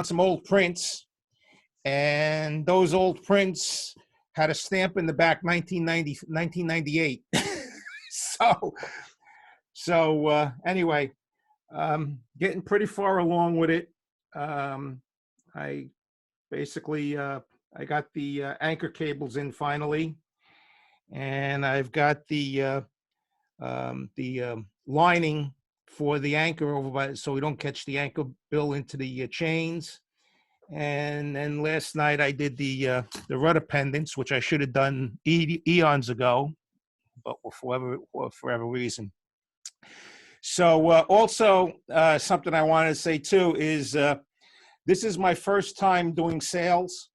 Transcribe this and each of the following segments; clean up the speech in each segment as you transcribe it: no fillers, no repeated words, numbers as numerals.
some old prints, and those old prints had a stamp in the back 1998. Anyway, getting pretty far along with it. I basically I got the anchor cables in finally, and I've got the lining for the anchor over by, so we don't catch the anchor bill into the chains. And then last night I did the rudder pendants, which I should have done eons ago, but for whatever reason. So also something I wanted to say too is this is my first time doing sales,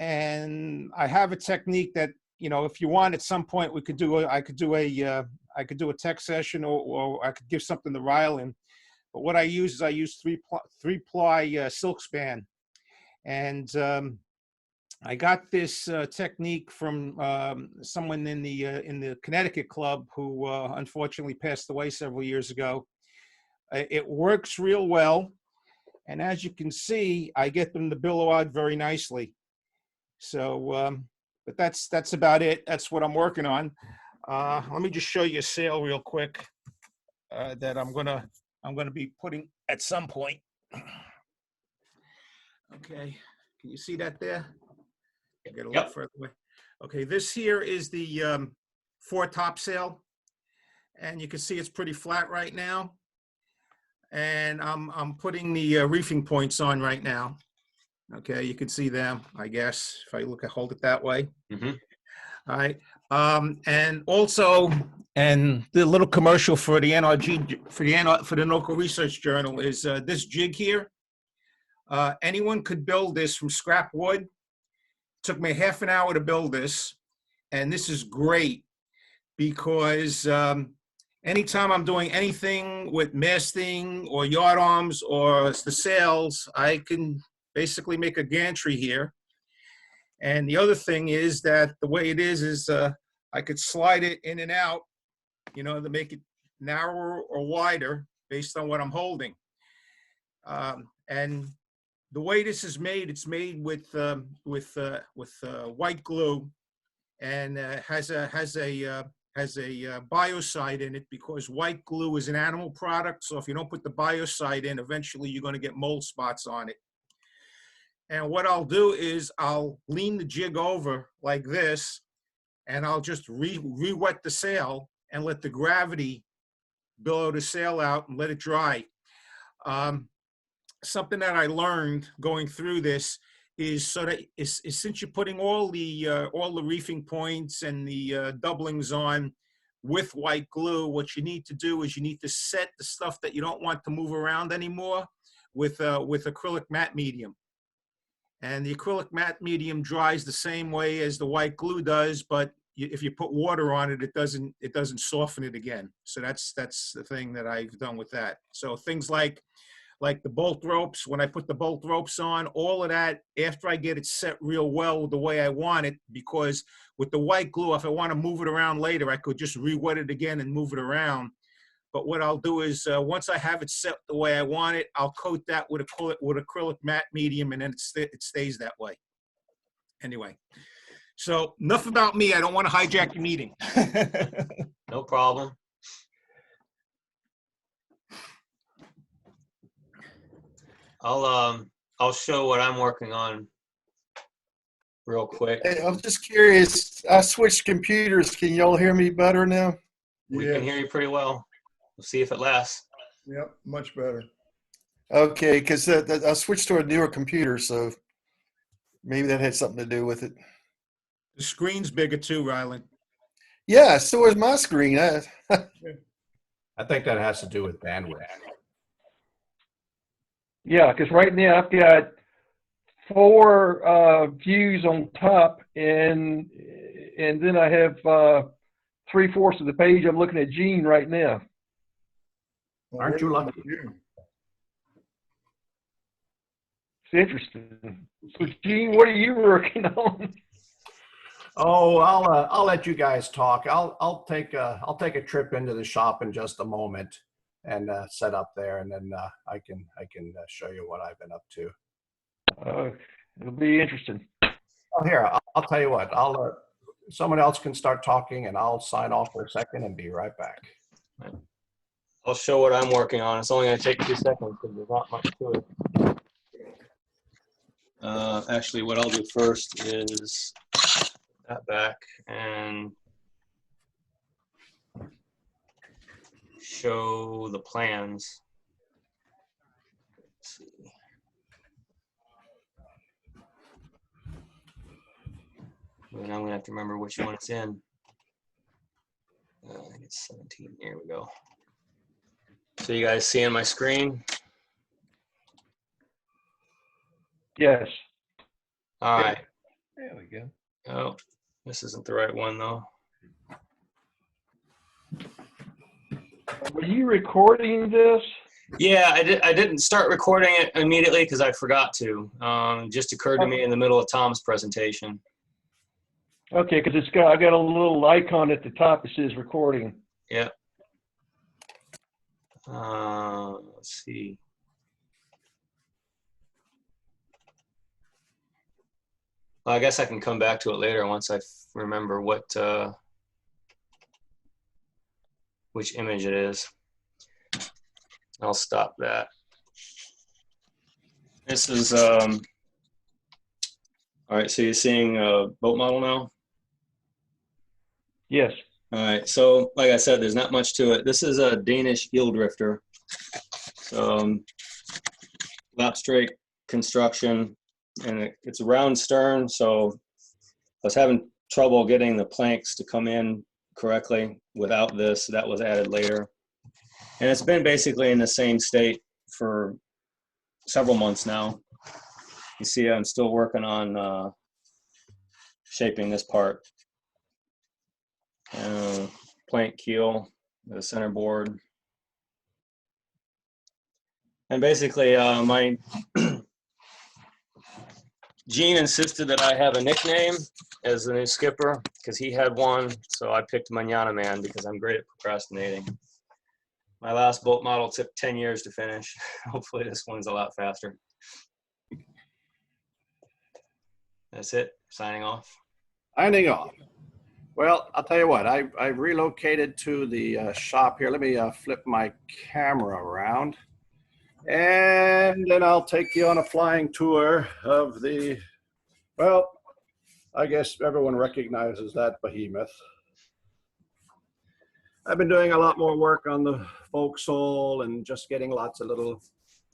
and I have a technique that, you know, if you want, at some point we could do I could do a tech session, or I could give something to Rylan. But what I use is I use three ply silk span, and I got this technique from someone in the Connecticut club who unfortunately passed away several years ago. It works real well, and as you can see, I get them to billow out very nicely. So, but that's about it. That's what I'm working on. Let me just show you a sail real quick that I'm gonna be putting at some point. Okay, can you see that there? Get a little further away. Okay, this here is the fore topsail, and you can see it's pretty flat right now. And I'm putting the reefing points on right now. Okay, you can see them, I guess, if I hold it that way. Mm-hmm. All right, and also, and the little commercial for the NRG for the Local Research Journal is this jig here. Anyone could build this from scrap wood. Took me half an hour to build this, and this is great because anytime I'm doing anything with masting or yard arms or the sails, I can basically make a gantry here. And the other thing is that the way it is I could slide it in and out, you know, to make it narrower or wider based on what I'm holding. And the way this is made, it's made with white glue, and has a biocide in it, because white glue is an animal product. So if you don't put the biocide in, eventually you're going to get mold spots on it. And what I'll do is I'll lean the jig over like this, and I'll just re-wet the sail and let the gravity billow the sail out and let it dry. Something that I learned going through this is since you're putting all the reefing points and the doublings on with white glue, what you need to do is you need to set the stuff that you don't want to move around anymore with acrylic matte medium. And the acrylic matte medium dries the same way as the white glue does, but if you put water on it, it doesn't soften it again. So that's the thing that I've done with that. So things like the bolt ropes, when I put the bolt ropes on, all of that, after I get it set real well the way I want it, because with the white glue, if I want to move it around later, I could just re-wet it again and move it around. But what I'll do is once I have it set the way I want it, I'll coat that with acrylic matte medium, and then it stays that way. Anyway, so enough about me. I don't want to hijack your meeting. No problem. I'll show what I'm working on real quick. Hey, I'm just curious. I switched computers. Can y'all hear me better now? We can hear you pretty well. We'll see if it lasts. Yep, much better. Okay, because I switched to a newer computer, so maybe that had something to do with it. The screen's bigger too, Rylan. Yeah, so is my screen. I think that has to do with bandwidth. Yeah, because right now I've got 4 views on top, and then I have 3/4 of the page. I'm looking at Gene right now. Aren't you lucky? It's interesting. So, Gene, what are you working on? Oh, I'll let you guys talk. I'll take a trip into the shop in just a moment and set up there, and then I can show you what I've been up to. It'll be interesting. Oh, here, I'll tell you what, someone else can start talking and I'll sign off for a second and be right back. I'll show what I'm working on. It's only going to take 2 seconds because there's not much to it. Actually, what I'll do first is that back and show the plans. Let's see. And I'm going to have to remember which one it's in. I think it's 17. Here we go. So you guys seeing my screen? Yes. All right. There we go. Oh, this isn't the right one though. Were you recording this? Yeah, I didn't start recording it immediately because I forgot to. It just occurred to me in the middle of Tom's presentation. Okay, because I got a little icon at the top that says recording. Yeah. Let's see. Well, I guess I can come back to it later once I remember which image it is. I'll stop that. This is, all right, so you're seeing a boat model now? Yes. All right, so like I said, there's not much to it. This is a Danish eel drifter. So lap strake construction, and it's a round stern, so I was having trouble getting the planks to come in correctly without this. That was added later. And it's been basically in the same state for several months now. You see I'm still working on shaping this part. Plank keel, the center board. And basically my Gene insisted that I have a nickname as the new skipper because he had one, so I picked Manana Man because I'm great at procrastinating. My last boat model took 10 years to finish. Hopefully this one's a lot faster. That's it, signing off. Signing off. Well, I'll tell you what, I relocated to the shop here. Let me flip my camera around. And then I'll take you on a flying tour of the, well, I guess everyone recognizes that behemoth. I've been doing a lot more work on the forecastle and just getting lots of little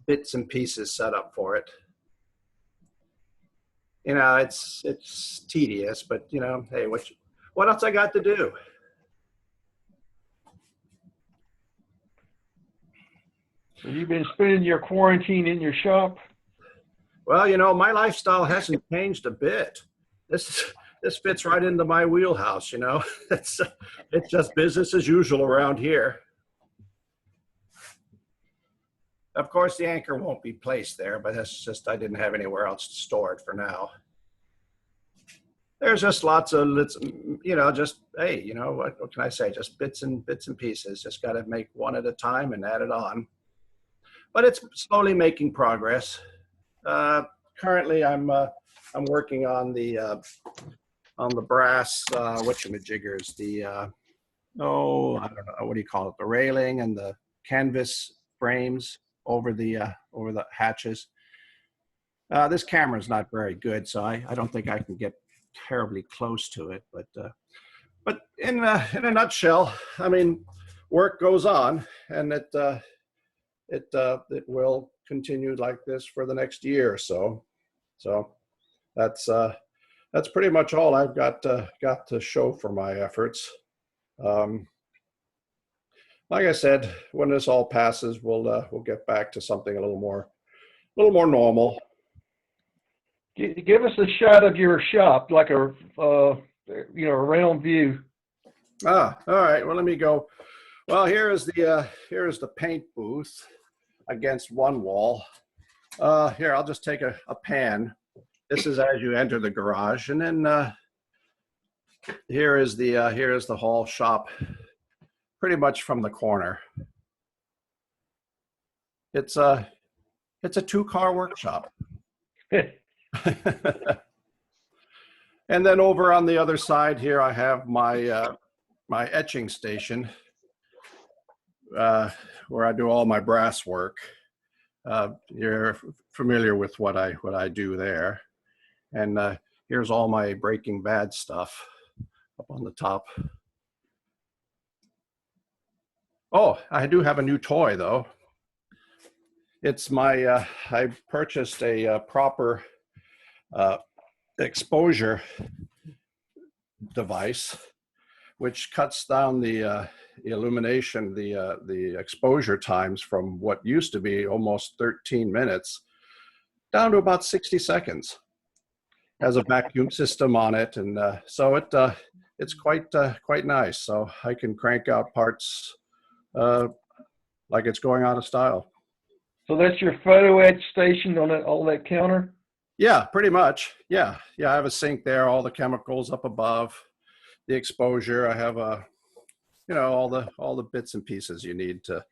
bits and pieces set up for it. You know, it's tedious, but you know, hey, what else I got to do? So you've been spending your quarantine in your shop? Well, you know, my lifestyle hasn't changed a bit. This fits right into my wheelhouse, you know. It's just business as usual around here. Of course, the anchor won't be placed there, but that's just, I didn't have anywhere else to store it for now. There's just lots of, you know, just, hey, you know, what can I say? Just bits and pieces. Just got to make one at a time and add it on. But it's slowly making progress. Currently, I'm working on the brass whatchamajiggers, the I don't know, what do you call it? The railing and the canvas frames over the hatches. This camera is not very good, so I don't think I can get terribly close to it. But in a nutshell, I mean, work goes on, and it will continue like this for the next year or so. So that's pretty much all I've got to show for my efforts. Like I said, when this all passes, we'll get back to something a little more normal. Give us a shot of your shop, like a you know, a round view. All right. Well, let me go. Well, here is the paint booth against one wall. Here, I'll just take a pan. This is as you enter the garage, and then here is the hall shop, pretty much from the corner. It's a 2-car workshop. And then over on the other side here, I have my my etching station, where I do all my brass work. You're familiar with what I do there. And here's all my Breaking Bad stuff up on the top. Oh, I do have a new toy though. It's my, I purchased a proper exposure device, which cuts down the illumination, the exposure times from what used to be almost 13 minutes down to about 60 seconds. Has a vacuum system on it, and so it's quite nice. So I can crank out parts like it's going out of style. So that's your photo etch station on that counter? Yeah, pretty much. Yeah. I have a sink there, all the chemicals up above, the exposure. I have all the bits and pieces you need to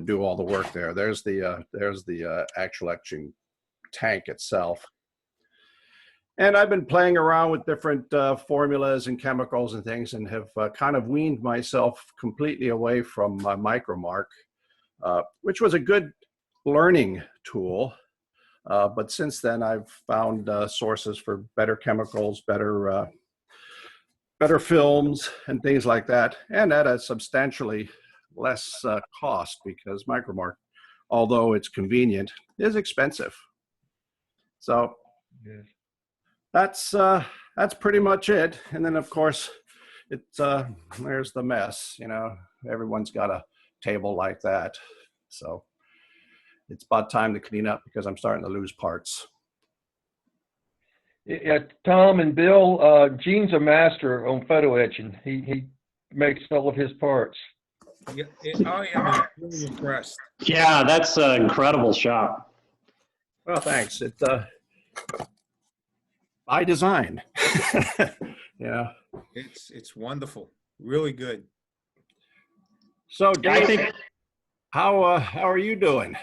do all the work there. There's the actual etching tank itself. And I've been playing around with different formulas and chemicals and things, and have kind of weaned myself completely away from Micromark, which was a good learning tool. But since then, I've found sources for better chemicals, better films, and things like that, and at a substantially less cost, because Micromark, although it's convenient, is expensive. So Yes. that's pretty much it. And then of course, it's there's the mess. Everyone's got a table like that, so it's about time to clean up because I'm starting to lose parts. Yeah, Tom and Bill, Gene's a master on photo etching. He makes all of his parts. Yeah, I am really impressed. Yeah, that's an incredible shop. Well, thanks. It by design. Yeah. It's wonderful. Really good. So, I Dave, think how are you doing?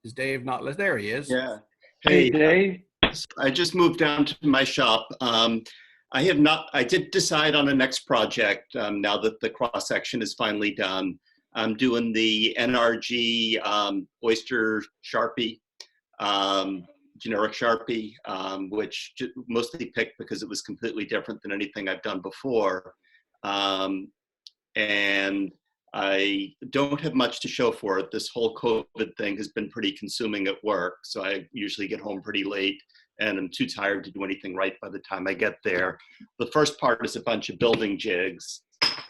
Is Dave not? There he is. Yeah. Hey, Hey, Dave. I just moved down to my shop. I did decide on a next project now that the cross section is finally done. I'm doing the NRG Oyster Sharpie, generic Sharpie, which mostly picked because it was completely different than anything I've done before. And I don't have much to show for it. This whole COVID thing has been pretty consuming at work. So I usually get home pretty late and I'm too tired to do anything right by the time I get there. The first part is a bunch of building jigs.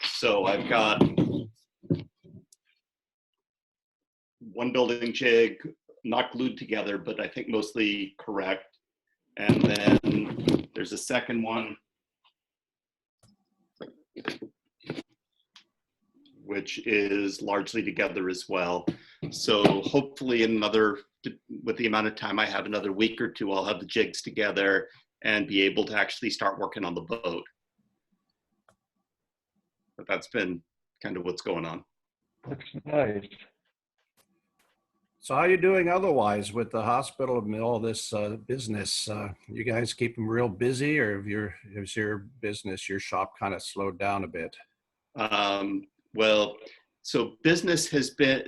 So I've got one building jig, not glued together, but I think mostly correct. And then there's a second one, which is largely together as well. So hopefully with the amount of time I have, another week or two, I'll have the jigs together and be able to actually start working on the boat. But that's been kind of what's going on. Looks nice. So how are you doing otherwise with the hospital and all this business? You guys keep them real busy, or is your business, your shop, kind of slowed down a bit? Well, so business has been,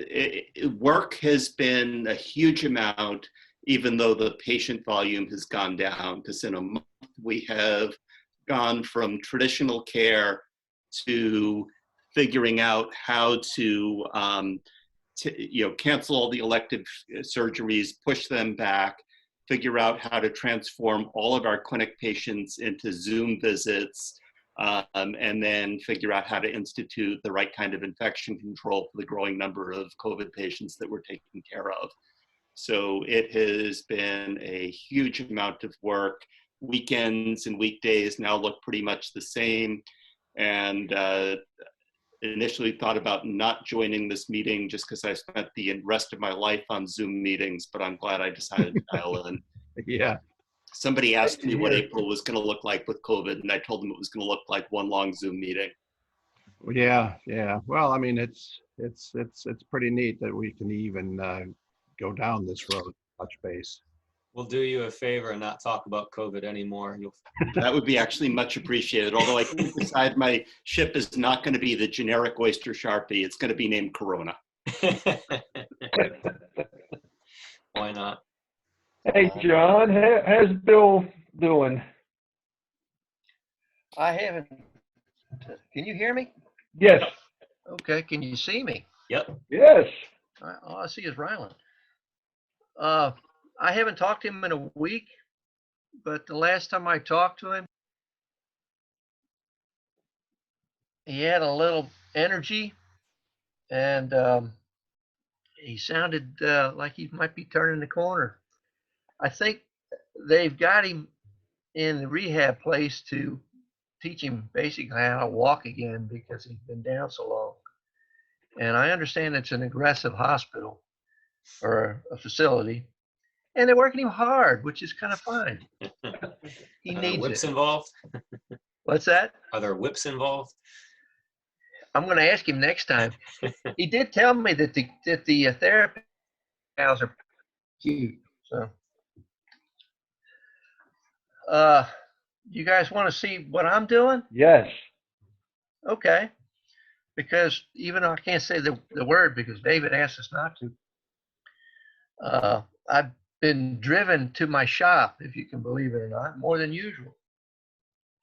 work has been a huge amount, even though the patient volume has gone down, because in a month we have gone from traditional care to figuring out how to cancel all the elective surgeries, push them back, figure out how to transform all of our clinic patients into Zoom visits, and then figure out how to institute the right kind of infection control for the growing number of COVID patients that we're taking care of. So it has been a huge amount of work. Weekends and weekdays now look pretty much the same. And initially thought about not joining this meeting just because I spent the rest of my life on Zoom meetings, but I'm glad I decided to dial in. Yeah. Somebody asked me what April was going to look like with COVID, and I told them it was going to look like one long Zoom meeting. Yeah. Well, I mean, it's pretty neat that we can even go down this road, touch base. We'll do you a favor and not talk about COVID anymore. That would be actually much appreciated. Although I can't decide, my ship is not going to be the generic oyster Sharpie. It's going to be named Corona. Why not? Hey, John, how's Bill doing? I haven't. Can you hear me? Yes. Okay. Can you see me? Yep. Yes. All I see is Ryland. I haven't talked to him in a week, but the last time I talked to him, he had a little energy, and he sounded like he might be turning the corner. I think they've got him in the rehab place to teach him basically how to walk again because he's been down so long. And I understand it's an aggressive hospital or a facility, and they're working him hard, which is kind of fine. He Are there needs whips it. involved? What's that? Are there whips involved? I'm going to ask him next time. He did tell me that the therapy gals are cute. So, you guys want to see what I'm doing? Yes. Okay. Because even though I can't say the word because David asked us not to, I've been driven to my shop, if you can believe it or not, more than usual.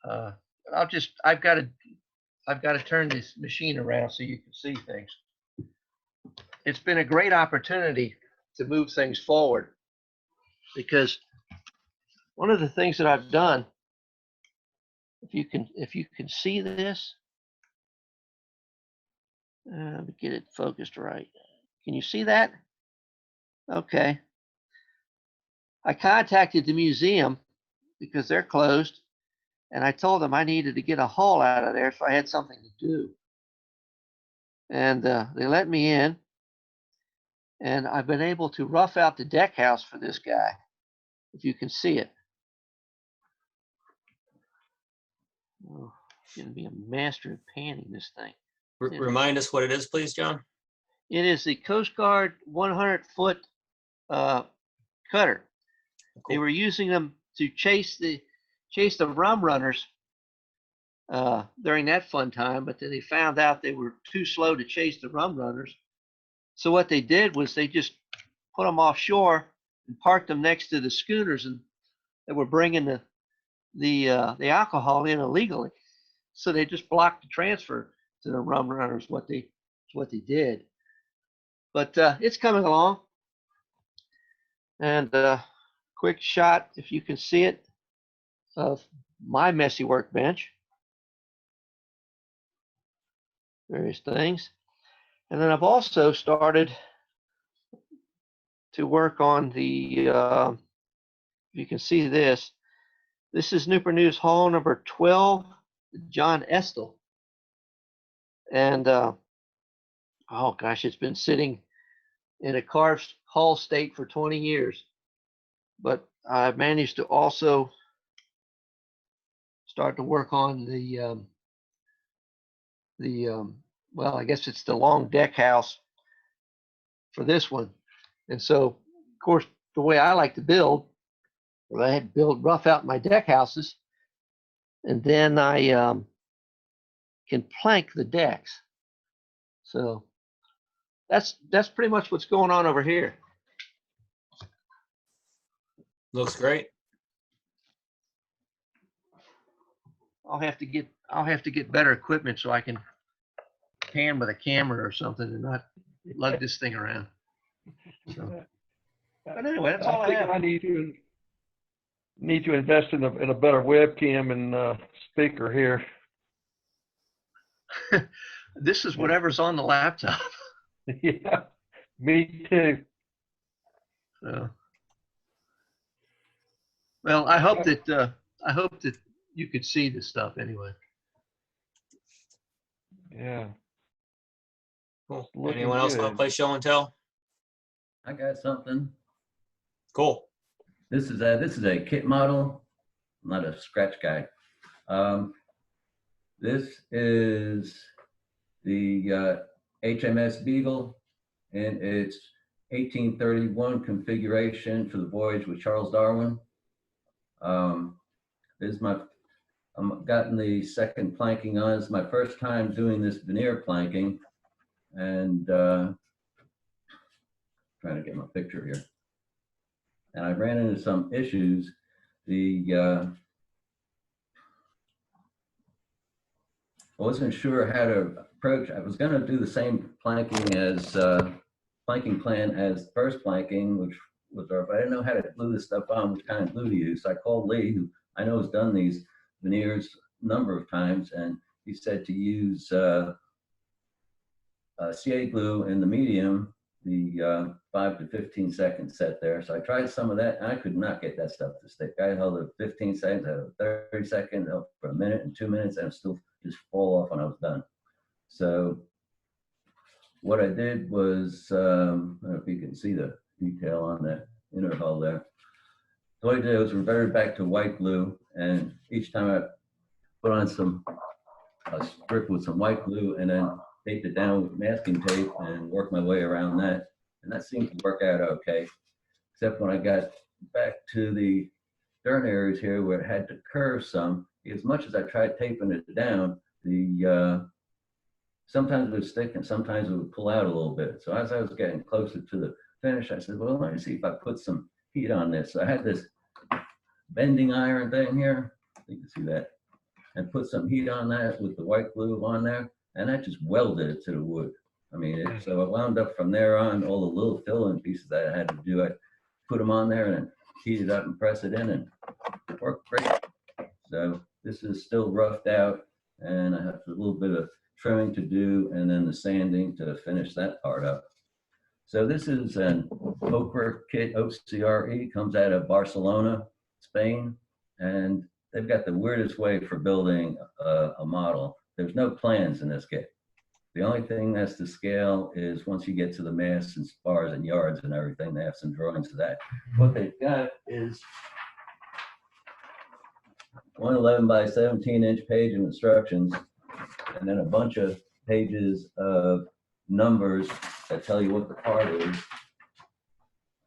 I've got to turn this machine around so you can see things. It's been a great opportunity to move things forward because one of the things that I've done, if you can see this, let me get it focused right. Can you see that? Okay. I contacted the museum because they're closed, and I told them I needed to get a haul out of there so I had something to do. And they let me in, and I've been able to rough out the deck house for this guy, if you can see it. Oh, I'm gonna be a master at panning this thing. Remind us what it is, please, John. It is the Coast Guard 100-foot cutter. They were using them to chase the rum runners during that fun time, but then they found out they were too slow to chase the rum runners. So what they did was they just put them offshore and parked them next to the schooners, and they were bringing the alcohol in illegally. So they just blocked the transfer to the rum runners. What they did, but it's coming along. And quick shot, if you can see it, of my messy workbench. Various things. And then I've also started to work on the, you can see this. This is Newport News Hall number 12, John Estel. And, oh gosh, it's been sitting in a carved hall state for 20 years. But I managed to also start to work on well, I guess it's the long deck house for this one. And so, of course, the way I like to build, well, I had to build rough out my deck houses, and then I can plank the decks. So that's pretty much what's going on over here. Looks great. I'll have to get better equipment so I can pan with a camera or something and not lug this thing around. So, but anyway, that's all I think have. I need to invest in a better webcam and speaker here. This is whatever's on the laptop. Yeah, me too. So, well, I hope that you could see this stuff anyway. Yeah. Cool. Looking Anyone else want good. to play show and tell? I got something. Cool. This is a kit model. I'm not a scratch guy. This is the HMS Beagle, and it's 1831 configuration for the voyage with Charles Darwin. This is I'm gotten the second planking on. It's my first time doing this veneer planking, and trying to get my picture here. And I ran into some issues. I wasn't sure how to approach. I was going to do the same planking as planking plan as first planking, which was but I didn't know how to glue this stuff on, which kind of glue to use. So I called Lee, who I know has done these veneers a number of times, and he said to use CA glue in the medium, the 5 to 15 second set there. So I tried some of that, and I could not get that stuff to stick. I held it 15 seconds, I held it 30 seconds, held it for a minute and 2 minutes, and it still just fall off when I was done. So what I did was, I don't know if you can see the detail on that inner hull there. So what I did was reverted back to white glue, and each time I put on a strip with some white glue and then taped it down with masking tape and worked my way around that. And that seemed to work out okay, except when I got back to the stern areas here where it had to curve some. As much as I tried taping it down, sometimes it would stick and sometimes it would pull out a little bit. So as I was getting closer to the finish, I said, well, let me see if I put some heat on this. So I had this bending iron thing here. You can see that. And put some heat on that with the white glue on there. And that just welded it to the wood. I mean, so it wound up from there on, all the little fill-in pieces that I had to do, I put them on there and then heat it up and press it in, and it worked great. So this is still roughed out, and I have a little bit of trimming to do and then the sanding to finish that part up. So this is an Okra kit, OCRE, comes out of Barcelona, Spain, and they've got the weirdest way for building a model. There's no plans in this kit. The only thing that's to scale is once you get to the masts and spars and yards and everything, they have some drawings of that. What they've got is one 11 by 17 inch page of instructions, and then a bunch of pages of numbers that tell you what the part is.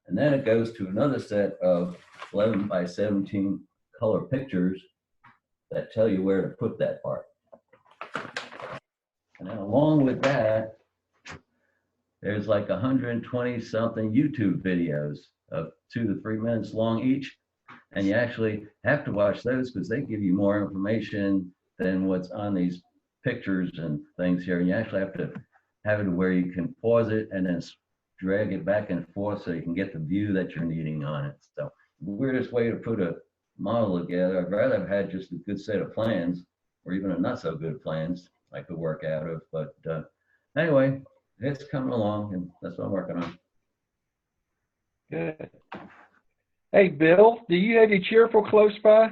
And then it goes to another set of 11 by 17 color pictures that tell you where to put that part. And then along with that, there's like 120 something YouTube videos of 2 to 3 minutes long each. And you actually have to watch those because they give you more information than what's on these pictures and things here. And you actually have to have it where you can pause it and then drag it back and forth so you can get the view that you're needing on it. So the weirdest way to put a model together, I'd rather have had just a good set of plans or even a not so good plans I could work out of. But anyway, it's coming along, and that's what I'm working on. Good. Hey, Bill, do you have your cheerful close by?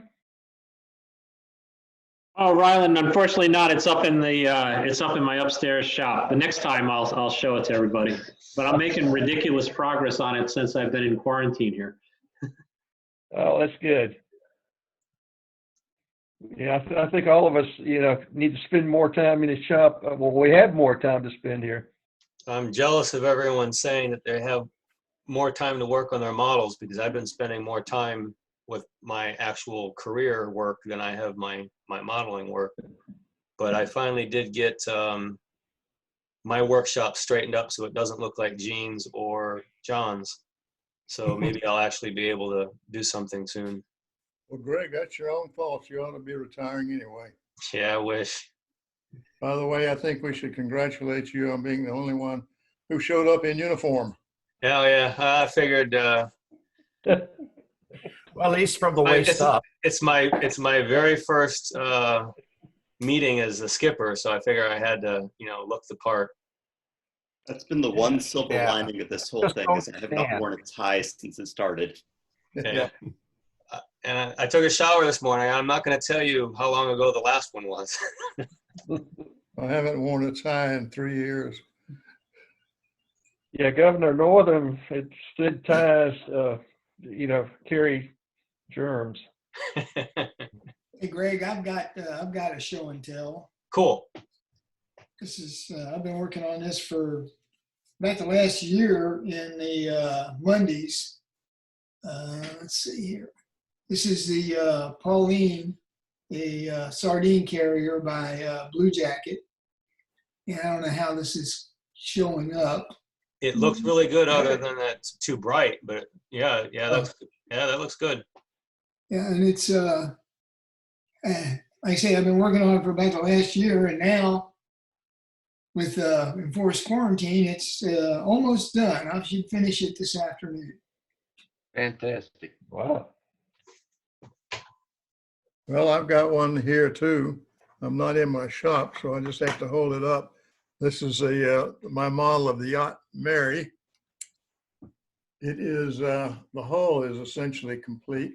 Oh, Ryland, unfortunately not. It's up in my upstairs shop. The next time I'll show it to everybody. But I'm making ridiculous progress on it since I've been in quarantine here. Oh, that's good. Yeah, I think all of us, need to spend more time in the shop. Well, we have more time to spend here. I'm jealous of everyone saying that they have more time to work on their models, because I've been spending more time with my actual career work than I have my modeling work. But I finally did get my workshop straightened up so it doesn't look like Gene's or John's. So maybe I'll actually be able to do something soon. Well, Greg, that's your own fault. You ought to be retiring anyway. Yeah, I wish. By the way, I think we should congratulate you on being the only one who showed up in uniform. Hell yeah, I figured. Well, at least from the waist up. It's my very first meeting as a skipper, so I figure I had to, look the part. That's been the one silver lining of this whole Just thing, is I have not worn a tie since it started. Yeah. And I took a shower this morning. I'm not going to tell you how long ago the last one was. I haven't worn a tie in 3 years. Yeah, Governor Northam had said ties, carry germs. Hey, Greg, I've got a show and tell. Cool. This is I've been working on this for about the last year in the Mondays. Let's see here. This is the Pauline, a sardine carrier by Blue Jacket. And I don't know how this is showing up. It looks really good other than that it's too bright, but yeah, that looks good. Yeah, and it's like I say, I've been working on it for about the last year, and now with enforced quarantine, it's almost done. I should finish it this afternoon. Fantastic. Wow. Well, I've got one here too. I'm not in my shop, so I just have to hold it up. This is my model of the yacht Mary. It is, the hull is essentially complete,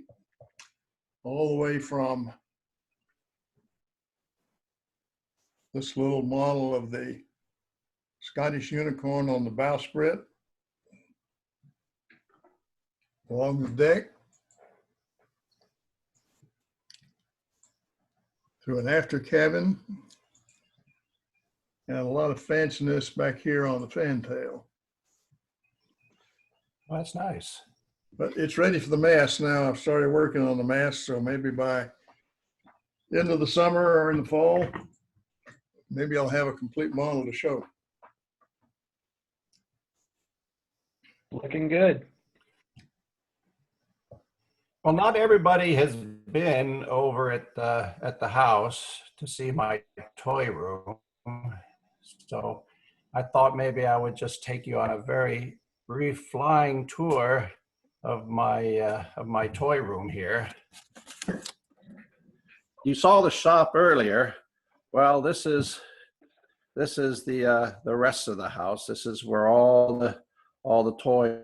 all the way from this little model of the Scottish Unicorn on the bowsprit, along the deck, through an after cabin, and a lot of fanciness back here on the fantail. Well, that's nice. But it's ready for the mast now. I've started working on the mast, so maybe by end of the summer or in the fall, maybe I'll have a complete model to show. Looking good. Well, not everybody has been over at the house to see my toy room. So I thought maybe I would just take you on a very brief flying tour of my toy room here. You saw the shop earlier. Well, this is the rest of the house. This is where all the toys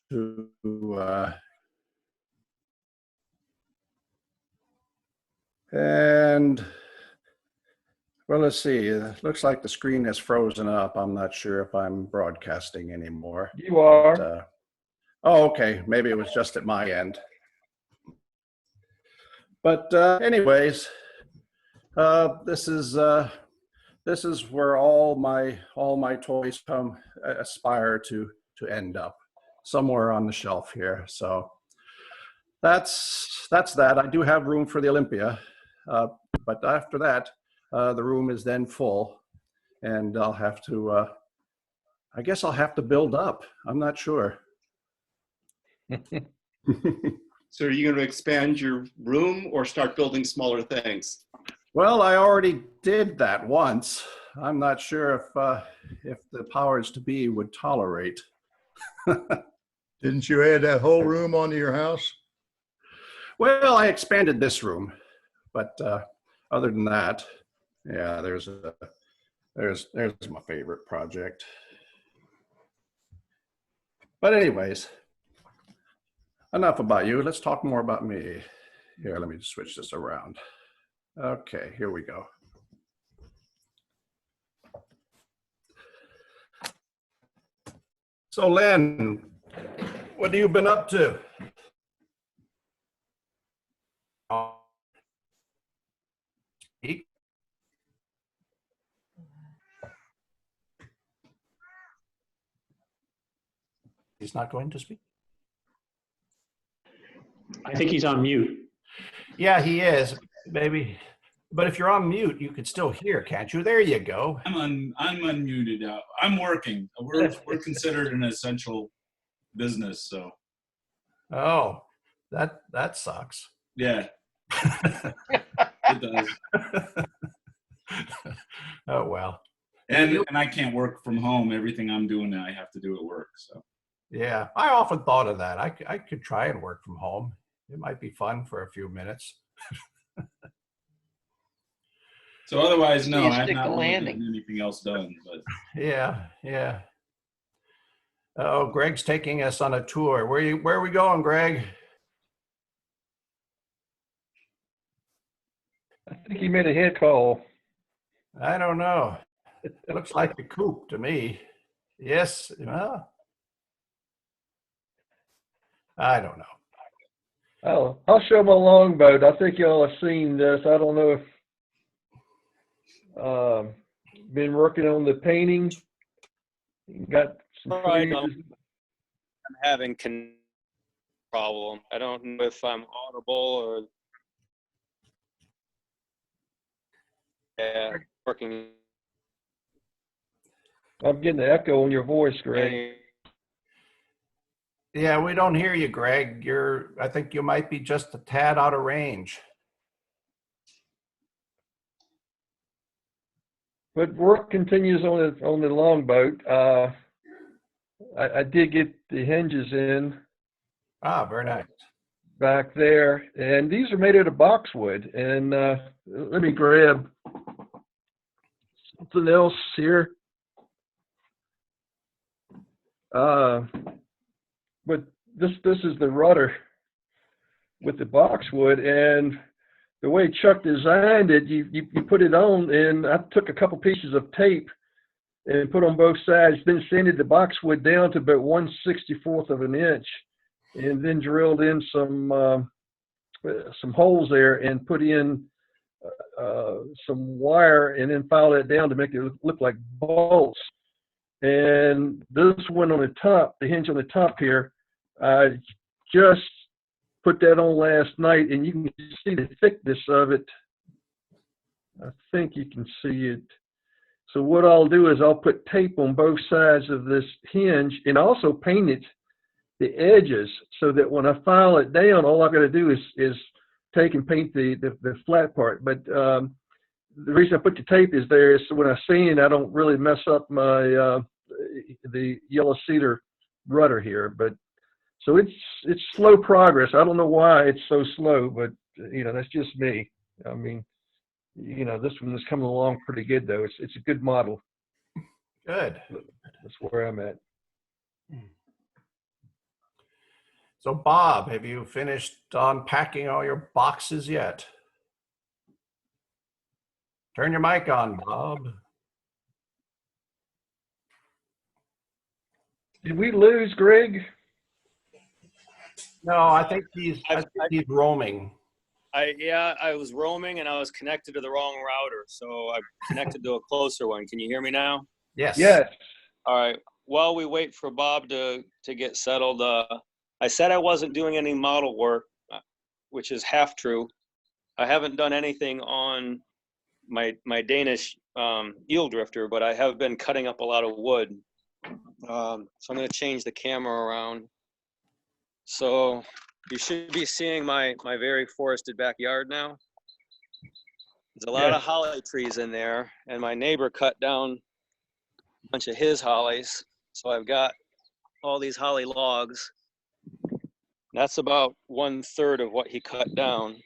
to and well, let's see. It looks like the screen has frozen up. I'm not sure if I'm broadcasting anymore. You are. But, oh, okay. Maybe it was just at my end. But anyways, this is where all my toys aspire to end up, somewhere on the shelf here. So that's that. I do have room for the Olympia, but after that, the room is then full, and I'll have to. I guess I'll have to build up. I'm not sure. So are you going to expand your room or start building smaller things? Well, I already did that once. I'm not sure if the powers to be would tolerate. Didn't you add that whole room onto your house? Well, I expanded this room, but other than that, yeah, there's my favorite project. But anyways, enough about you. Let's talk more about me. Here, let me just switch this around. Okay, here we go. So, Len, what have you been up to? He's not going to speak. I think he's on mute. Yeah, he is. Maybe. But if you're on mute, you could still hear, can't you? There you go. I'm unmuted. I'm working. We're considered an essential business, so. Oh, that sucks. Yeah. It does. Oh well. And I can't work from home. Everything I'm doing now, I have to do at work. So. Yeah, I often thought of that. I could try and work from home. It might be fun for a few minutes. So otherwise, no, I have Stick the not really landing. gotten anything else done. But Yeah. Oh, Greg's taking us on a tour. Where are we going, Greg? I think he made a head call. I don't know. It looks like the coop to me. Yes. Well, I don't know. I'll show my longboat. I think y'all have seen this. I don't know if Been working on the painting. Got some Right. freezes. I'm having problem. I don't know if I'm audible or working. I'm getting the echo on your voice, Greg. Yeah, we don't hear you, Greg. I think you might be just a tad out of range. But work continues on the longboat. I did get the hinges in. Ah, very nice. Back there, and these are made out of boxwood. And let me grab something else here. But this is the rudder with the boxwood, and the way Chuck designed it, you put it on, and I took a couple pieces of tape and put on both sides, then sanded the boxwood down to about 1/64 of an inch, and then drilled in some holes there and put in some wire and then file that down to make it look like bolts. And this one on the top, the hinge on the top here, I just put that on last night, and you can see the thickness of it. I think you can see it. So what I'll do is I'll put tape on both sides of this hinge and also paint it, the edges, so that when I file it down, all I've got to do is take and paint the flat part. But the reason I put the tape is there is so when I sand, I don't really mess up my the yellow cedar rudder here. But so it's slow progress. I don't know why it's so slow, but that's just me. I mean, this one is coming along pretty good though. It's a good model. Good. That's where I'm at. So Bob, have you finished unpacking all your boxes yet? Turn your mic on, Bob. Did we lose Greg? No, I think he's roaming. I was roaming and I was connected to the wrong router, so I connected to a closer one. Can you hear me now? Yes. Yes. All right. While we wait for Bob to get settled, I said I wasn't doing any model work, which is half true. I haven't done anything on my Danish eel drifter, but I have been cutting up a lot of wood. So I'm going to change the camera around. So you should be seeing my very forested backyard now. There's a lot of holly trees in there, and my neighbor cut down a bunch of his hollies. So I've got all these holly logs. That's about 1/3 of what he cut down.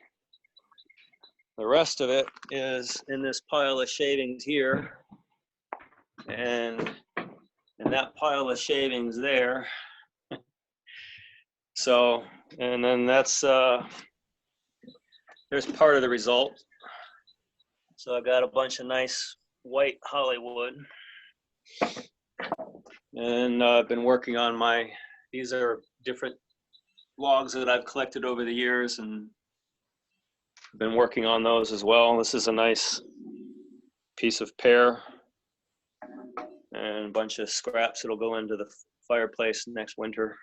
The rest of it is in this pile of shavings here, and that pile of shavings there. So, and then that's, there's part of the result. So I got a bunch of nice white hollywood, and I've been working on these are different logs that I've collected over the years, and been working on those as well. This is a nice piece of pear and a bunch of scraps that'll go into the fireplace next winter.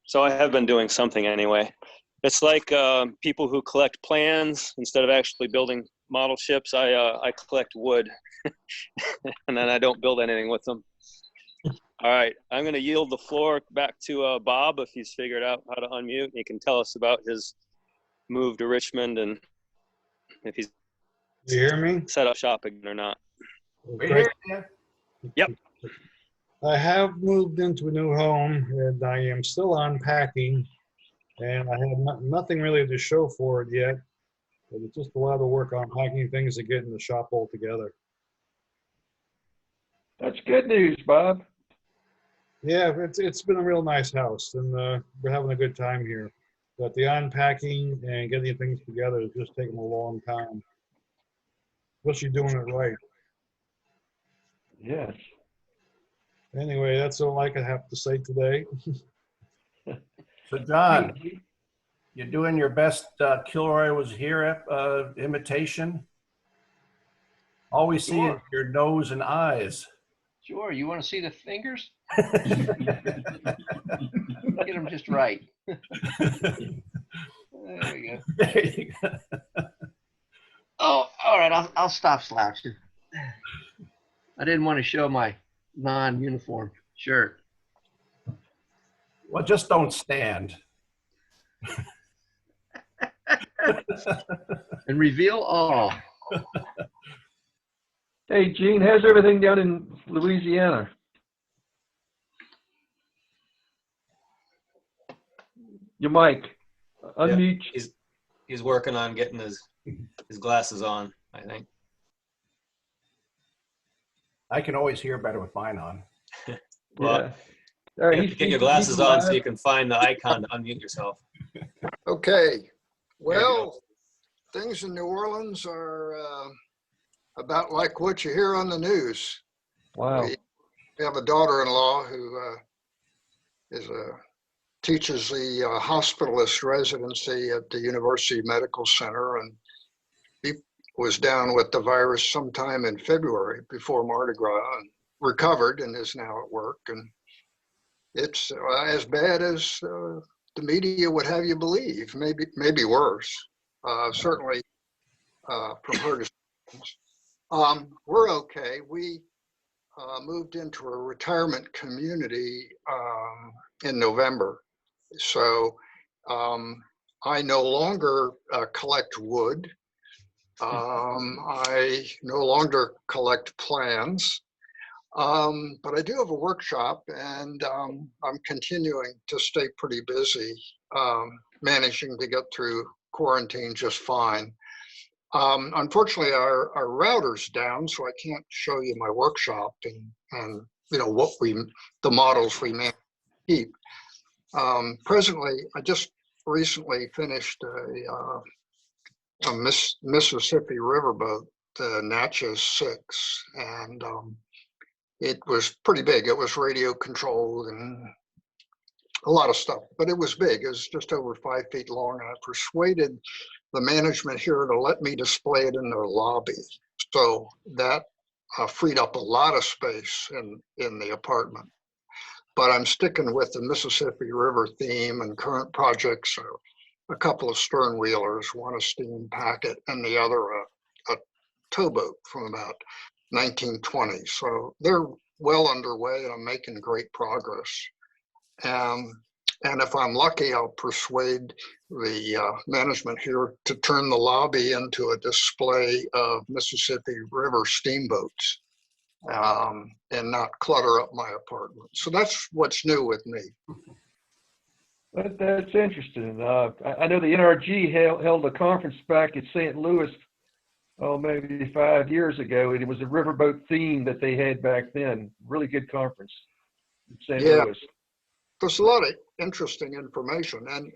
So I have been doing something anyway. It's like people who collect plans instead of actually building model ships. I collect wood and then I don't build anything with them. All right, I'm going to yield the floor back to Bob if he's figured out how to unmute. He can tell us about his move to Richmond and if he's You hear me? set up shop again or not. We hear you. Yep. I have moved into a new home and I am still unpacking, and I have nothing really to show for it yet, but it's just a lot of work on packing things to get in the shop all together. That's good news, Bob. Yeah, it's been a real nice house, and we're having a good time here. But the unpacking and getting things together is just taking a long time, especially doing it right. Yes. Anyway, that's all I can have to say today. So John, you're doing your best Kilroy was here imitation. All we see is Sure. your nose and eyes. Sure. You want to see the fingers? Get them just right. There we go. There you go. Oh, all right. I'll stop slouching. I didn't want to show my non-uniform shirt. Well, just don't stand. And reveal all. Hey, Gene, how's everything down in Louisiana? Your mic. Unmute. He's working on getting his glasses on, I think. I can always hear better with mine on. Well, Yeah. All right, get your glasses on so you can find the icon to unmute yourself. Okay. Well, things in New Orleans are about like what you hear on the news. Wow. We have a daughter-in-law who teaches the hospitalist residency at the University Medical Center, and he was down with the virus sometime in February before Mardi Gras and recovered and is now at work. And it's as bad as the media would have you believe, maybe worse. Certainly from her discussions. We're okay. We moved into a retirement community in November. So I no longer collect wood. I no longer collect plans. But I do have a workshop, and I'm continuing to stay pretty busy, managing to get through quarantine just fine. Unfortunately, our router's down, so I can't show you my workshop and what the models we manage to keep. Presently, I just recently finished a Mississippi riverboat, the Natchez 6, and it was pretty big. It was radio controlled and a lot of stuff, but it was big. It was just over 5 feet long. I persuaded the management here to let me display it in their lobby. So that freed up a lot of space in the apartment. But I'm sticking with the Mississippi River theme, and current projects are a couple of stern wheelers, one a steam packet and the other a towboat from about 1920. So they're well underway, and I'm making great progress. And if I'm lucky, I'll persuade the management here to turn the lobby into a display of Mississippi River steamboats and not clutter up my apartment. So that's what's new with me. That's interesting. I know the NRG held a conference back at St. Louis, maybe 5 years ago, and it was a riverboat theme that they had back then. Really good conference in St. Louis. There's a lot of interesting information. And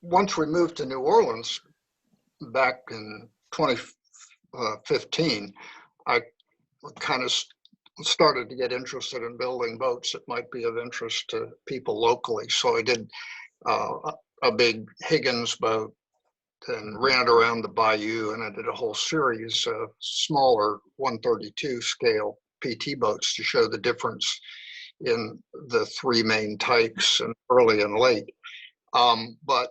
once we moved to New Orleans back in 2015, I kind of started to get interested in building boats that might be of interest to people locally. So I did a big Higgins boat and ran it around the bayou, and I did a whole series of smaller 132 scale PT boats to show the difference in the three main types, and early and late. But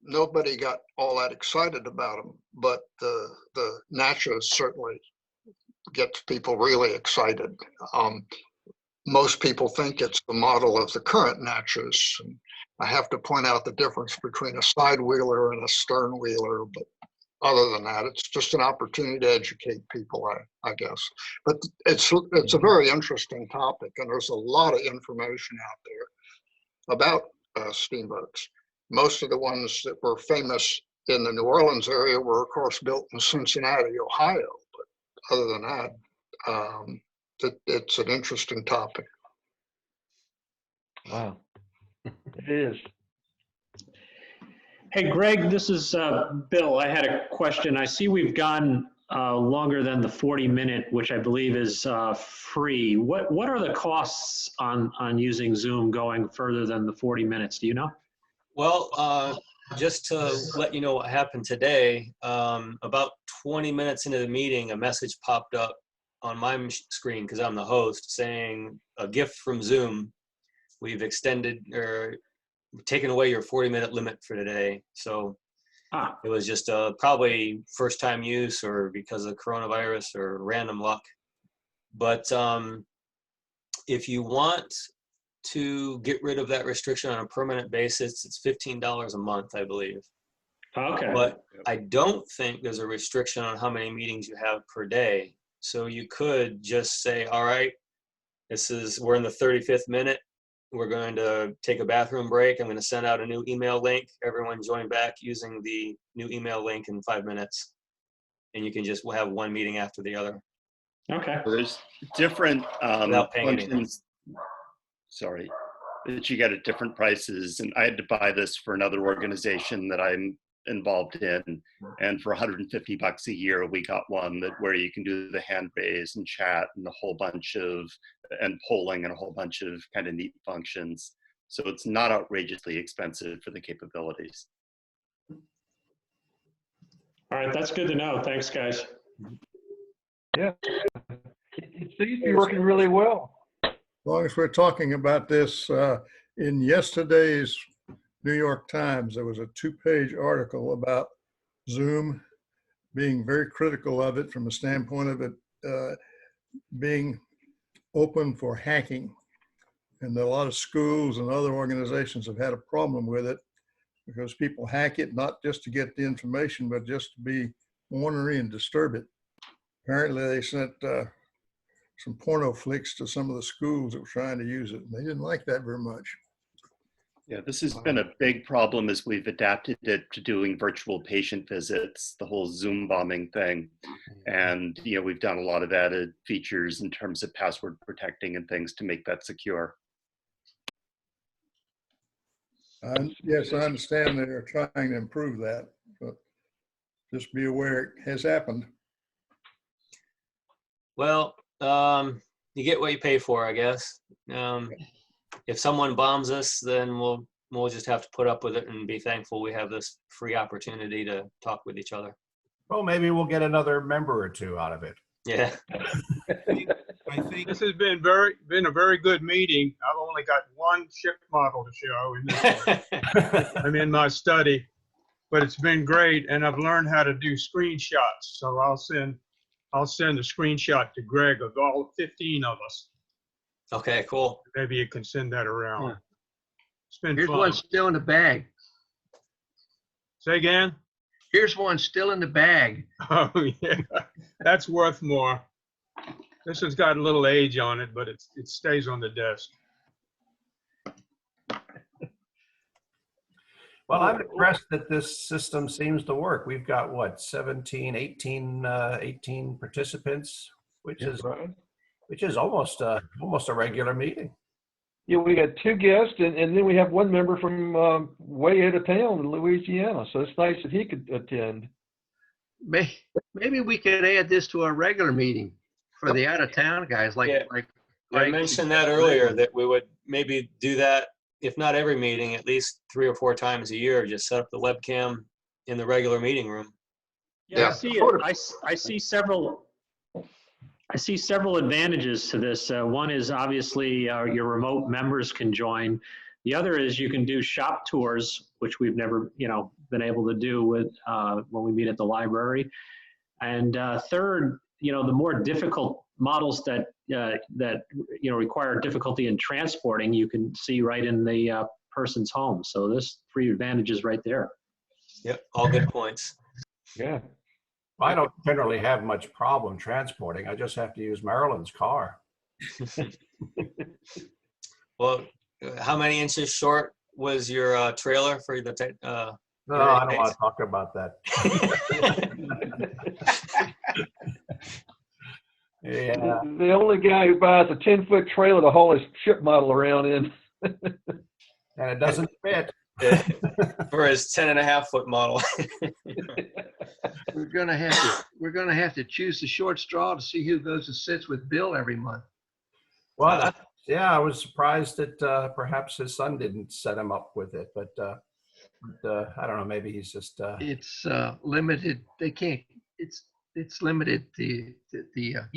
nobody got all that excited about them. But the Natchez certainly gets people really excited. Most people think it's the model of the current Natchez. And I have to point out the difference between a side wheeler and a stern wheeler, but other than that, it's just an opportunity to educate people, I guess. But it's a very interesting topic, and there's a lot of information out there about steamboats. Most of the ones that were famous in the New Orleans area were, of course, built in Cincinnati, Ohio. But other than that, it's an interesting topic. Wow, it is. Hey, Greg, this is Bill. I had a question. I see we've gone longer than the 40-minute, which I believe is free. What are the costs on using Zoom going further than the 40 minutes? Do you know? Well, just to let you know what happened today, about 20 minutes into the meeting, a message popped up on my screen because I'm the host saying a gift from Zoom. We've extended or taken away your 40-minute limit for today. So it was just probably first time use or because of coronavirus or random luck. But if you want to get rid of that restriction on a permanent basis, it's $15 a month, I believe. Okay. But I don't think there's a restriction on how many meetings you have per day. So you could just say, all right, we're in the 35th minute. We're going to take a bathroom break. I'm going to send out a new email link. Everyone join back using the new email link in 5 minutes. And you can just have one meeting after the other. Okay. So there's different Without paying anything. functions. Sorry, that you get at different prices. And I had to buy this for another organization that I'm involved in. And for $150 a year, we got one where you can do the hand raise and chat and a whole bunch of, and polling and a whole bunch of kind of neat functions. So it's not outrageously expensive for the capabilities. All right, that's good to know. Thanks, guys. Yeah, it seems to be working really well. As long as we're talking about this, in yesterday's New York Times, there was a 2-page article about Zoom being very critical of it from the standpoint of it being open for hacking. And a lot of schools and other organizations have had a problem with it because people hack it, not just to get the information, but just to be ornery and disturb it. Apparently they sent some porno flicks to some of the schools that were trying to use it. And they didn't like that very much. Yeah, this has been a big problem as we've adapted it to doing virtual patient visits, the whole Zoom bombing thing. And, we've done a lot of added features in terms of password protecting and things to make that secure. Yes, I understand they're trying to improve that, but just be aware it has happened. Well, you get what you pay for, I guess. If someone bombs us, then we'll just have to put up with it and be thankful we have this free opportunity to talk with each other. Well, maybe we'll get another member or two out of it. Yeah. I think this has been a very good meeting. I've only got one ship model to show in this. I'm in my study, but it's been great, and I've learned how to do screenshots. So I'll send a screenshot to Greg of all 15 of us. Okay, cool. Maybe you can send that around. Yeah. It's been Here's fun. one still in the bag. Say again? Here's one still in the bag. Oh, yeah. That's worth more. This has got a little age on it, but it stays on the desk. Well, I'm impressed that this system seems to work. We've got, what, 17, 18 participants, which is almost a regular meeting. Yeah, we got 2 guests, and then we have one member from way out of town in Louisiana. So it's nice that he could attend. Maybe we could add this to our regular meeting for the out-of-town guys. I mentioned that earlier, that we would maybe do that, if not every meeting, at least 3 or 4 times a year. Just set up the webcam in the regular meeting room. Yeah, I see several advantages to this. One is obviously your remote members can join. The other is you can do shop tours, which we've never, been able to do with when we meet at the library. And third, the more difficult models that require difficulty in transporting, you can see right in the person's home. So there's 3 advantages right there. Yep, all good points. Yeah. I don't generally have much problem transporting. I just have to use Marilyn's car. Well, how many inches short was your trailer for the? No, I don't want to talk about that. Yeah. The only guy who buys a 10-foot trailer to haul his ship model around in. And it doesn't fit. For his 10.5-foot model. We're gonna have to choose the short straw to see who goes and sits with Bill every month. Well, I was surprised that perhaps his son didn't set him up with it, but I don't know, maybe he's just, It's limited. They can't. It's limited. He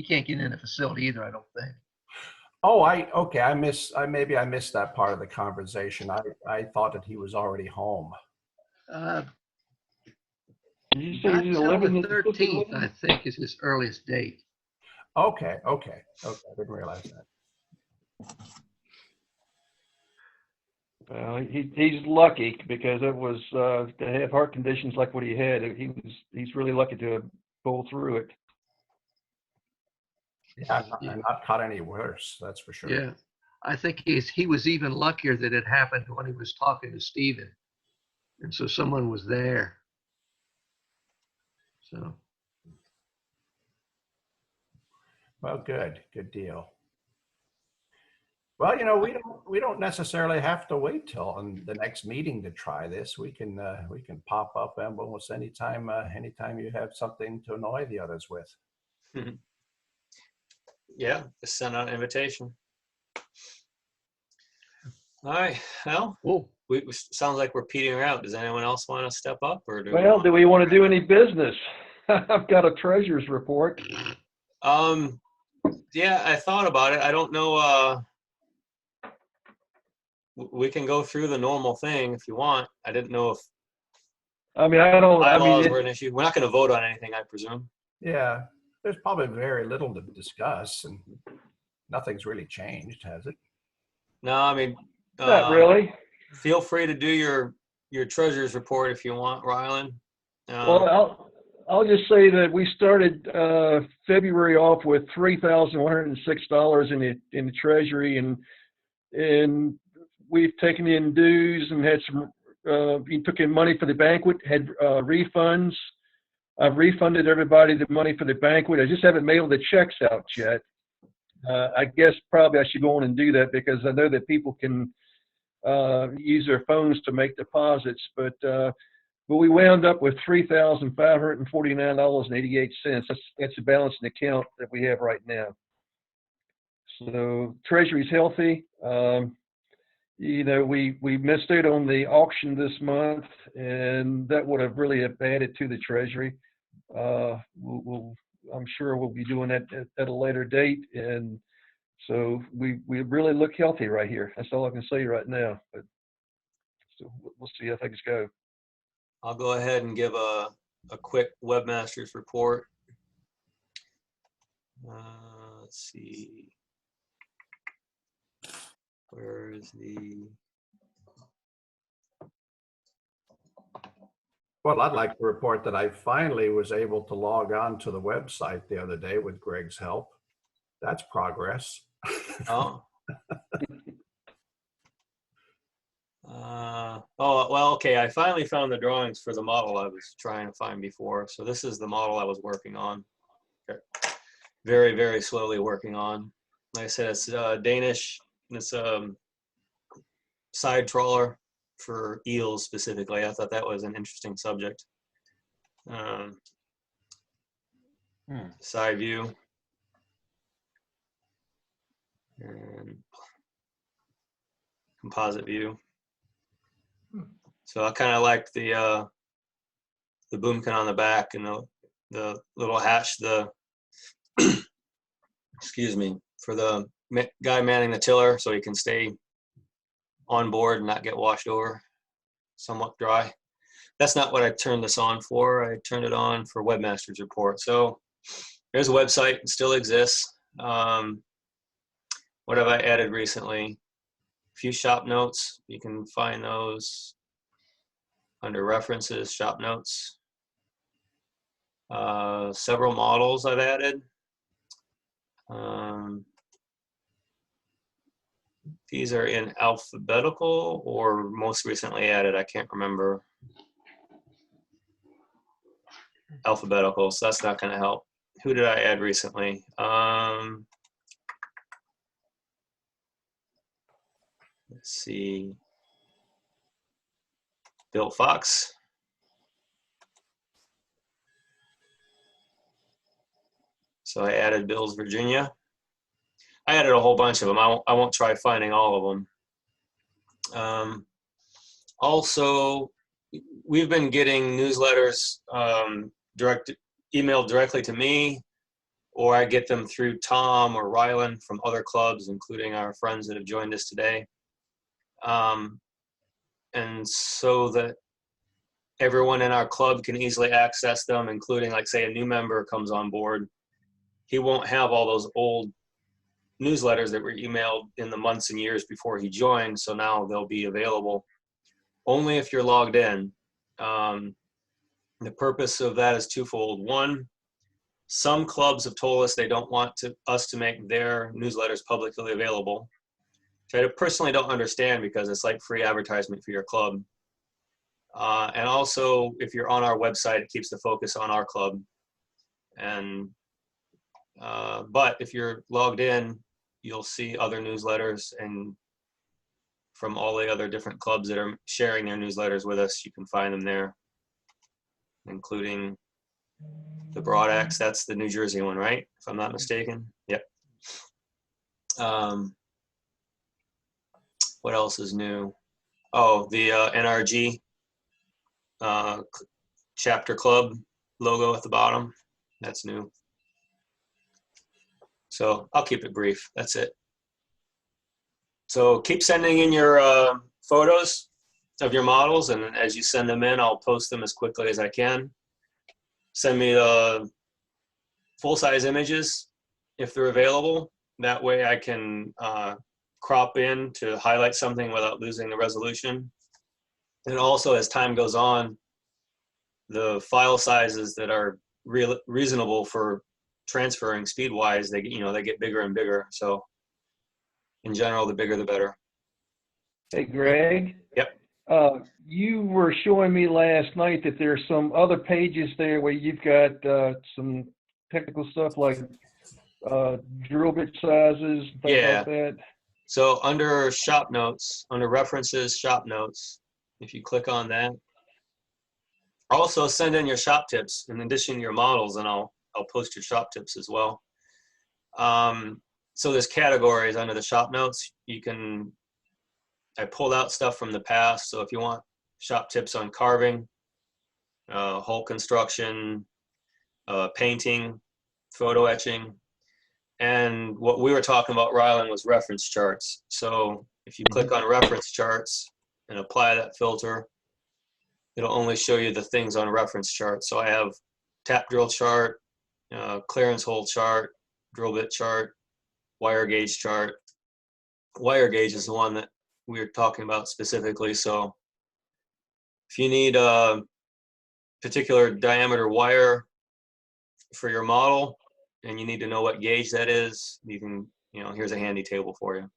can't get in the facility either. I don't think. oh, okay, maybe I missed that part of the conversation. I thought that he was already home. Did you say Not he's till the living in the assisted 13th, living? I think, is his earliest date. Okay, I didn't realize that. Well, he's lucky because it was to have heart conditions like what he had. He's really lucky to have pulled through it. Yeah, not caught any worse, that's for sure. Yeah, I think he was even luckier that it happened when he was talking to Stephen, and so someone was there. So. Well, good deal. Well, we don't necessarily have to wait till on the next meeting to try this. We can pop up almost anytime you have something to annoy the others with. Yeah, just send out an invitation. All right. Well, sounds like we're petering out. Does anyone else want to step up, or do we want to do any business? I've got a treasurer's report. Yeah, I thought about it. I don't know. We can go through the normal thing if you want. I didn't know if bylaws were an issue. We're not going to vote on anything, I presume. Yeah, there's probably very little to discuss, and nothing's really changed, has it? No, I mean, not really. Feel free to do your treasurer's report if you want, Rylan. Well, I'll just say that we started February off with $3,106 in the treasury, and we've taken in dues and had some. We took in money for the banquet, had refunds. I've refunded everybody the money for the banquet. I just haven't mailed the checks out yet. I guess probably I should go on and do that because I know that people can use their phones to make deposits, but we wound up with $3,549.88. That's the balance in the account that we have right now. So Treasury's healthy. We missed out on the auction this month, and that would have really added to the Treasury. I'm sure we'll be doing that at a later date, and so we really look healthy right here. That's all I can say right now. But so we'll see how things go. I'll go ahead and give a quick webmaster's report. Let's see. Where is the? Well, I'd like to report that I finally was able to log on to the website the other day with Greg's help. That's progress. Oh. Well, okay. I finally found the drawings for the model I was trying to find before. So this is the model I was working on. Very, very slowly working on. Like I said, it's Danish. It's a side trawler for eels specifically. I thought that was an interesting subject. Side view. And composite view. So I kind of like the boomkin on the back and the little hatch, excuse me, for the guy manning the tiller so he can stay on board and not get washed over, somewhat dry. That's not what I turned this on for. I turned it on for Webmaster's Report. So there's a website, it still exists. What have I added recently? A few shop notes. You can find those under references, shop notes. Several models I've added. These are in alphabetical or most recently added, I can't remember. Alphabetical, so that's not going to help. Who did I add recently? Let's see. Bill Fox. So I added Bill's Virginia. I added a whole bunch of them. I won't try finding all of them. Also, we've been getting newsletters emailed directly to me, or I get them through Tom or Rylan from other clubs, including our friends that have joined us today. And so that everyone in our club can easily access them, including, like, say, a new member comes on board. He won't have all those old newsletters that were emailed in the months and years before he joined, so now they'll be available only if you're logged in. The purpose of that is twofold. One, some clubs have told us they don't want us to make their newsletters publicly available, which I personally don't understand, because it's like free advertisement for your club. And also, if you're on our website, it keeps the focus on our club. And but if you're logged in, you'll see other newsletters, and from all the other different clubs that are sharing their newsletters with us, you can find them there, including the Broad Axe. That's the New Jersey one, right? If I'm not mistaken. Yep. What else is new? Oh, the NRG chapter club logo at the bottom. That's new. So I'll keep it brief. That's it. So keep sending in your photos of your models, and as you send them in, I'll post them as quickly as I can. Send me the full-size images if they're available. That way I can crop in to highlight something without losing the resolution. And also, as time goes on, the file sizes that are reasonable for transferring speed-wise, they get bigger and bigger. So in general, the bigger the better. Hey, Greg. Yep. You were showing me last night that there's some other pages there where you've got some technical stuff like drill bit sizes, things like that. So under shop notes, under references, shop notes, if you click on that, also send in your shop tips in addition to your models, and I'll post your shop tips as well. So there's categories under the shop notes. I pulled out stuff from the past. So if you want shop tips on carving, hull construction, painting, photo etching, and what we were talking about, Rylan, was reference charts. So if you click on reference charts and apply that filter, it'll only show you the things on reference charts. So I have tap drill chart, clearance hole chart, drill bit chart, wire gauge chart. Wire gauge is the one that we were talking about specifically. So if you need a particular diameter wire for your model and you need to know what gauge that is, you can, here's a handy table for you.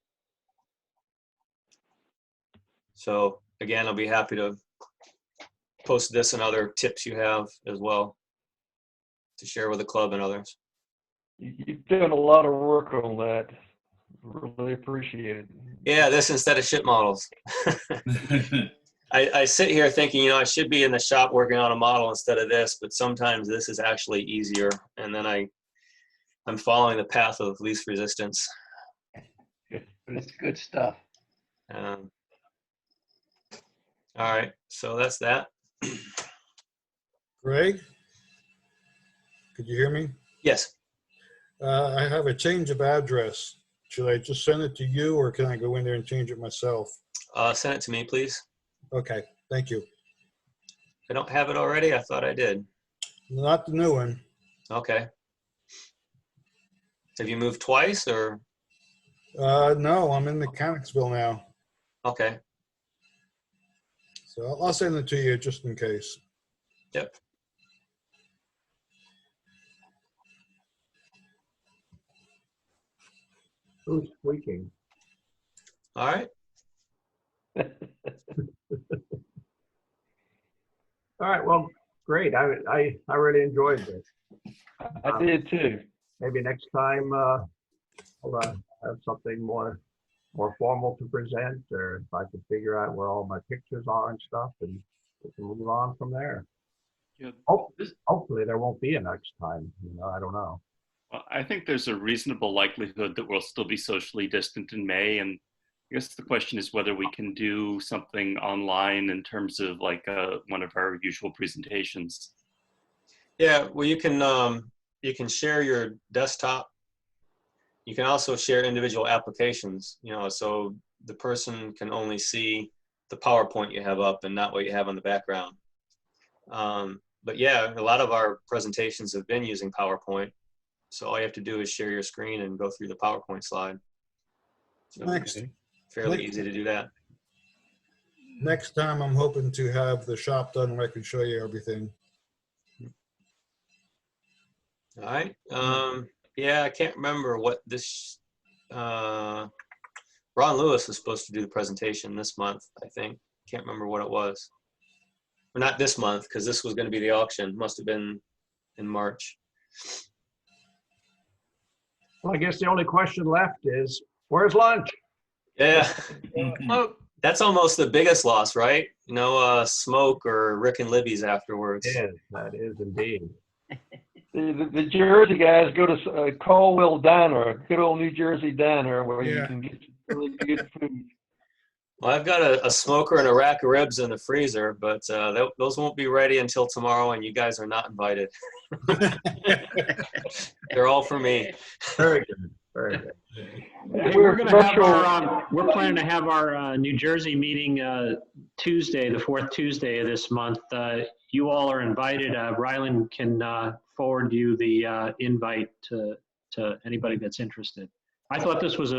So again, I'll be happy to post this and other tips you have as well to share with the club and others. You've done a lot of work on that. Really appreciate it. Yeah, this instead of ship models. I sit here thinking, I should be in the shop working on a model instead of this, but sometimes this is actually easier. And then I'm following the path of least resistance. It's good stuff. All right, so that's that. Greg, could you hear me? Yes. I have a change of address. Should I just send it to you, or can I go in there and change it myself? Send it to me, please. Okay, thank you. I don't have it already. I thought I did. Not the new one. Okay. Have you moved twice, or? No, I'm in Mechanicsville now. Okay. So I'll send it to you just in case. Yep. Who's squeaking? All right. All right. Well, great. I really enjoyed this. I did too. Maybe next time I'll have something more formal to present, or if I could figure out where all my pictures are and stuff, and we can move on from there. Yeah, Hopefully there won't be a next time. I don't know. I think there's a reasonable likelihood that we'll still be socially distant in May, and I guess the question is whether we can do something online in terms of like one of our usual presentations. Yeah, well, you can share your desktop. You can also share individual applications, you know, so the person can only see the PowerPoint you have up and not what you have on the background. But yeah, a lot of our presentations have been using PowerPoint. So all you have to do is share your screen and go through the PowerPoint slide. So it's fairly easy to do that. Next time, I'm hoping to have the shop done where I can show you everything. All right. Yeah, I can't remember what this, Ron Lewis was supposed to do the presentation this month, I think. Can't remember what it was. Or not this month, because this was going to be the auction. Must have been in March. Well, I guess the only question left is, where's lunch? Yeah. Oh, that's almost the biggest loss, right? No smoke or Rick and Libby's afterwards. Yes, that is indeed. The Jersey guys go to Caldwell Diner, a good old New Jersey diner where you can get really good food. Well, I've got a smoker and a rack of ribs in the freezer, but those won't be ready until tomorrow, and you guys are not invited. They're all for me. Very good. Very good. Hey, we're planning to have our New Jersey meeting Tuesday, the fourth Tuesday of this month. You all are invited. Ryland can forward you the invite to anybody that's interested. I thought this was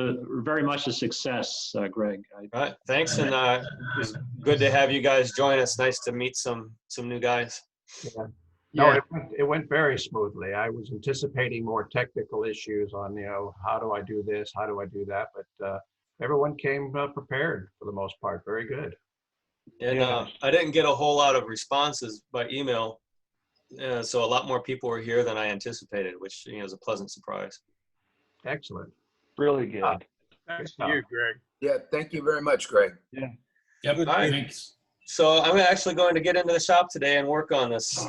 very much a success, Greg. All right, thanks, and it was good to have you guys join us. Nice to meet some new guys. Yeah. No, it went very smoothly. I was anticipating more technical issues on, you know, how do I do this, how do I do that, but everyone came prepared for the most part. Very good. And I didn't get a whole lot of responses by email, so a lot more people were here than I anticipated, which is a pleasant surprise. Excellent. Really good. Thanks to you, Greg. Yeah, thank you very much, Greg. Yeah. Yep. All right. Thanks. So I'm actually going to get into the shop today and work on this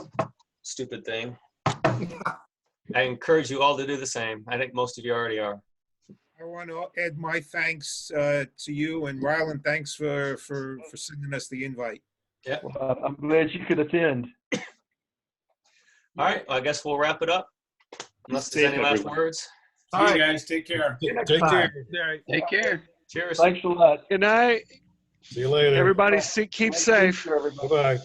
stupid thing. I encourage you all to do the same. I think most of you already are. I want to add my thanks to you, and Ryland, thanks for sending us the invite. Yeah. Well, I'm glad you could attend. All right. Well, I guess we'll wrap it up. Unless there's any last words. See you guys. Take care. Take care. Take care. Cheers. Thanks a lot. Good night. See you later. Everybody keep safe. Bye-bye.